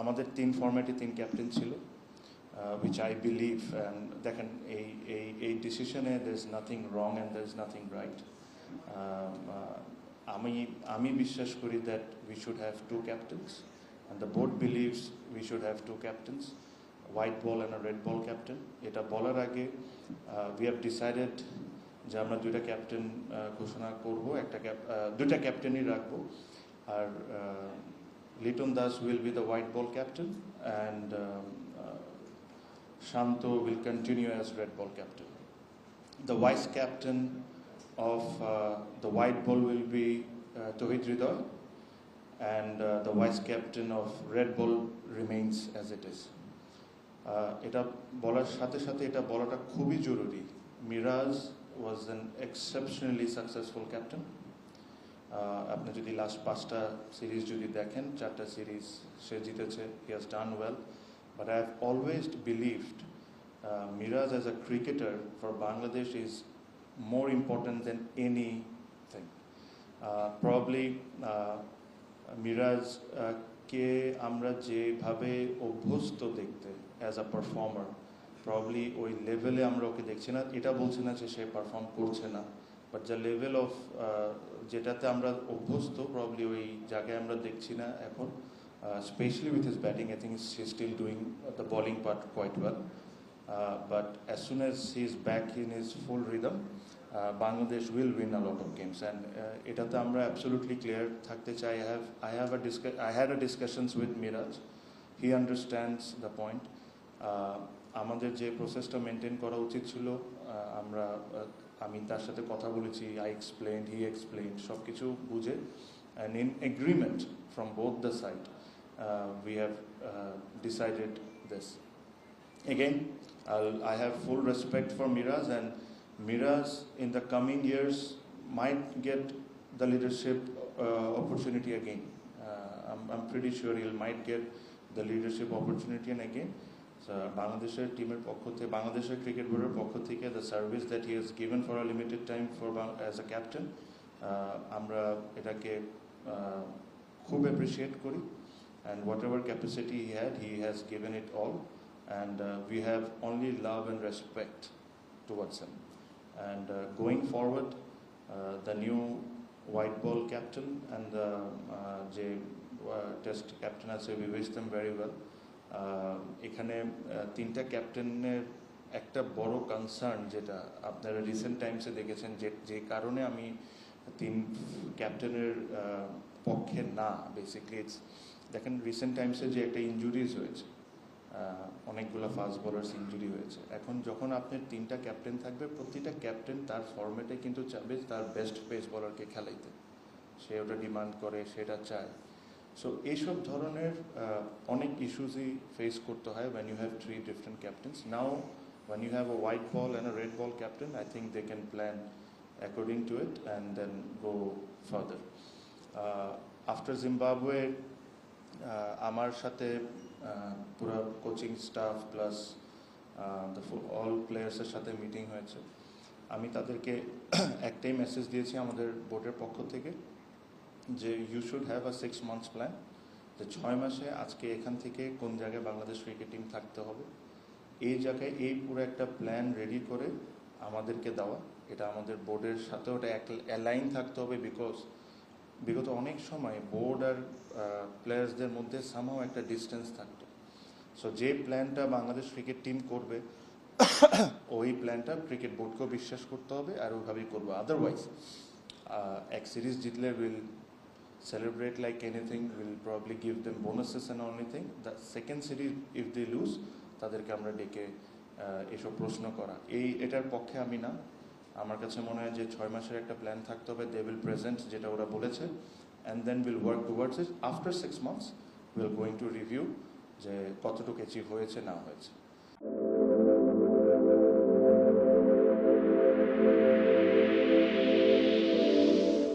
আমাদের 3 ফরম্যাটে 3 ক্যাপ্টেন ছিল, which I believe, and দেখেন এই ডিসিশনে there is nothing wrong and there is nothing right. আমি বিশ্বাস করি that we should have 2 captains, and the board believes we should have 2 captains, white ball and a red ball captain. এটা বলার আগে we have decided যে আমরা 2টা captain ঘোষণা করব, দুইটা ক্যাপ্টেনই রাখবো, আর Liton Das will be the white ball captain and Shanto will continue as red ball captain. The vice captain of the white ball will be Tohid Hridoy, and the vice captain of red ball remains as it is. এটা বলার সাথে সাথে এটা বলাটা খুবই জরুরি, Miraj was an exceptionally successful captain. আপনি যদি লাস্ট 5টা সিরিজ যদি দেখেন, 4টা সিরিজ সে জিতেছে, he has done well. But I have always believed Miraz as a cricketer for Bangladesh is more important than anything. Probably Miraz কে আমরা যেভাবে অভ্যস্ত দেখতে as a performer, probably ওই লেভেলে আমরা ওকে দেখছি না। এটা বলছি না যে সে পারফর্ম করছে না, বাট দ্য লেভেল অফ যেটাতে আমরা অভ্যস্ত, প্রবলি ওই জায়গায় আমরা দেখছি না এখন। Especially with his batting, I think he's still doing the bowling part quite well. But as soon as he's back in his full rhythm, Bangladesh will win a lot of games. And এটাতে আমরা absolutely clear থাকতে চাই। I had a discussions with Miraj. He understands the point. আমাদের যে প্রসেসটা maintain করা উচিত ছিল, আমি তার সাথে কথা বলেছি, I explained, he explained, সব কিছু বুঝে, and in agreement from both the side, we have decided this. Again, I have full respect for Miraz, and Miraz in the coming years might get the leadership opportunity again. I'm pretty sure he might get the leadership opportunity and again. So Bangladesh's টিমের পক্ষ থেকে, বাংলাদেশের cricket বোর্ডের পক্ষ থেকে, the service that he has given for a limited time for as a captain, আমরা এটাকে খুব appreciate করি, and whatever capacity he has given it all, and we have only love and respect towards him. And going forward, the new white ball captain and the test captain, I say we wish them very well. এখানে 3টা ক্যাপ্টেনের একটা বড় concern যেটা আপনারা recent টাইমসে দেখেছেন, যে কারণে আমি 3 ক্যাপ্টেনের পক্ষে না, বেসিক্যালি দেখেন রিসেন্ট টাইমসে যে একটা ইনজুরিজ হয়েছে, অনেকগুলো ফাস্ট বোলার্স ইনজুরি হয়েছে। এখন যখন আপনার 3টা ক্যাপ্টেন থাকবে, প্রতিটা ক্যাপ্টেন তার ফরম্যাটে কিন্তু চাবে তার বেস্ট পেস বোলারকে খেলাইতে, সে ওটা ডিমান্ড করে, সেটা চায়। সো এইসব ধরনের অনেক ইস্যুসই ফেস করতে হয় when you have 3 different captains. Now when you have a white ball and a red ball captain, I think they can plan according to it and then go further. After Zimbabwe, আমার সাথে পুরো coaching staff plus all প্লেয়ার্সের সাথে meeting হয়েছে। আমি তাদেরকে একটাই message দিয়েছি আমাদের বোর্ডের পক্ষ থেকে, যে you should have a 6 months plan, যে 6 মাসে আজকে এখান থেকে কোন জায়গায় বাংলাদেশ ক্রিকেট টিম থাকতে হবে, এই জায়গায় এই পুরো একটা প্ল্যান রেডি করে আমাদেরকে দেওয়া। এটা আমাদের বোর্ডের সাথে ওটা অ্যালাইন থাকতে হবে, বিকজ বিগত অনেক সময় বোর্ড আর প্লেয়ার্সদের মধ্যে সামহাও একটা ডিস্টেন্স থাকতো। সো যে প্ল্যানটা বাংলাদেশ ক্রিকেট টিম করবে, ওই প্ল্যানটা ক্রিকেট বোর্ডকেও বিশ্বাস করতে হবে, আর ওইভাবেই করবো। আদারওয়াইজ এক সিরিজ জিতলে will celebrate like anything, will probably give them bonuses and anything. The second series if they lose, তাদেরকে আমরা ডেকে এসব প্রশ্ন করা, এটার পক্ষে আমি না। আমার কাছে মনে হয় যে 6 মাসের একটা প্ল্যান থাকতে হবে, they will present যেটা ওরা বলেছে, and then we'll work towards it. After 6 months we are going to review যে কতটুকু অ্যাচিভ হয়েছে না হয়েছে।